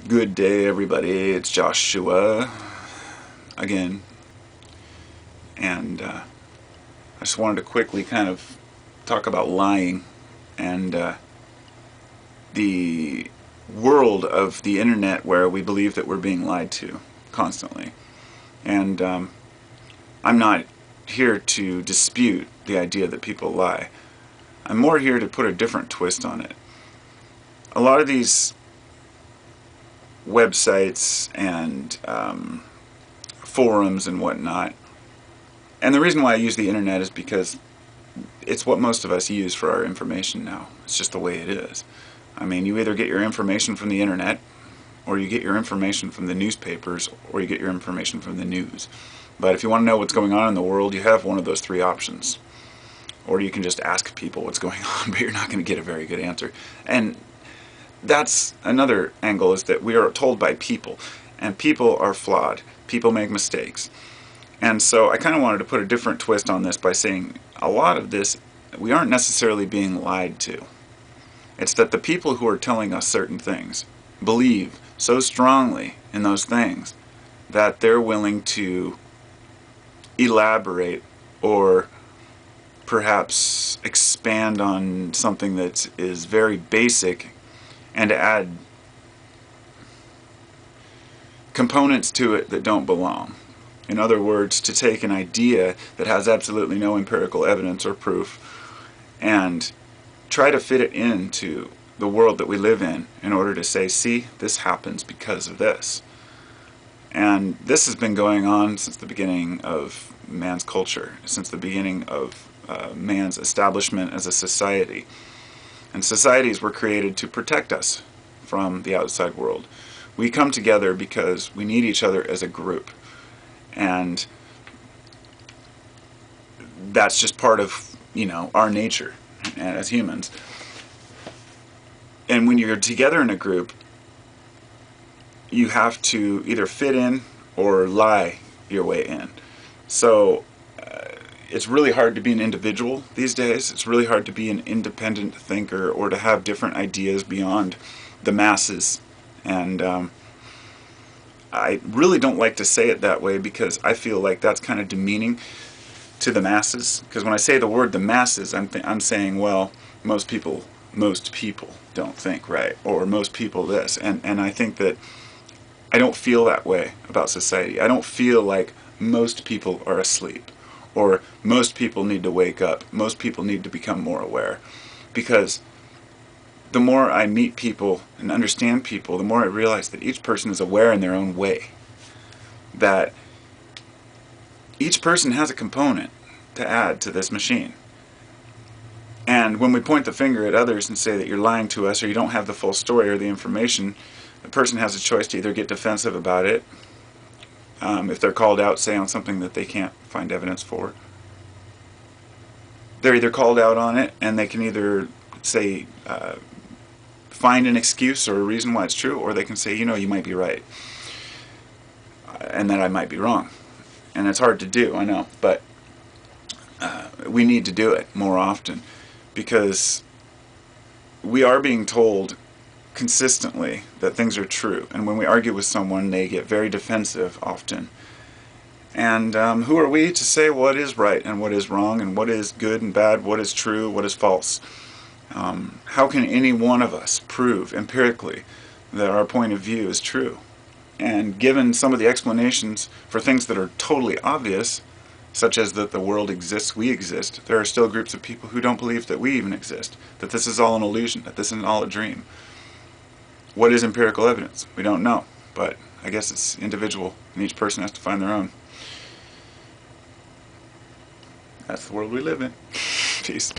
Good day, everybody. It's Joshua again, and I just wanted to quickly kind of talk about lying and the world of the internet where we believe that we're being lied to constantly. And I'm not here to dispute the idea that people lie. I'm more here to put a different twist on it. A lot of these websites and forums and whatnot, and the reason why I use the internet is because it's what most of us use for our information now. It's just the way it is. I mean, you either get your information from the internet, or you get your information from the newspapers, or you get your information from the news. But if you want to know what's going on in the world, you have one of those three options. Or you can just ask people what's going on, but you're not going to get a very good answer. And that's another angle, is that we are told by people, and people are flawed. People make mistakes. And so I kind of wanted to put a different twist on this by saying a lot of this, we aren't necessarily being lied to. It's that the people who are telling us certain things believe so strongly in those things that they're willing to elaborate or perhaps expand on something that is very basic and add components to it that don't belong. In other words, to take an idea that has absolutely no empirical evidence or proof and try to fit it into the world that we live in order to say, see, this happens because of this. And this has been going on since the beginning of man's culture, since the beginning of man's establishment as a society. And societies were created to protect us from the outside world. We come together because we need each other as a group. And that's just part of, our nature as humans. And when you're together in a group, you have to either fit in or lie your way in. So it's really hard to be an individual these days. It's really hard to be an independent thinker or to have different ideas beyond the masses. And I really don't like to say it that way because I feel like that's kind of demeaning to the masses. Because when I say the word the masses, I'm saying, well, most people don't think right, or most people this. And I think that I don't feel that way about society. I don't feel like most people are asleep, or most people need to wake up. Most people need to become more aware. Because the more I meet people and understand people, the more I realize that each person is aware in their own way. That each person has a component to add to this machine. And when we point the finger at others and say that you're lying to us or you don't have the full story or the information, the person has a choice to either get defensive about it, if they're called out, say, on something that they can't find evidence for. They're either called out on it and they can either say, find an excuse or a reason why it's true, or they can say, you might be right, and that I might be wrong. And it's hard to do, I know, but we need to do it more often, because we are being told consistently that things are true, and when we argue with someone, they get very defensive often. And who are we to say what is right and what is wrong, and what is good and bad, what is true, what is false? How can any one of us prove empirically that our point of view is true? And given some of the explanations for things that are totally obvious, such as that the world exists, we exist, there are still groups of people who don't believe that we even exist, that this is all an illusion, that this is all a dream. What is empirical evidence? We don't know, but I guess it's individual, and each person has to find their own. That's the world we live in. Peace.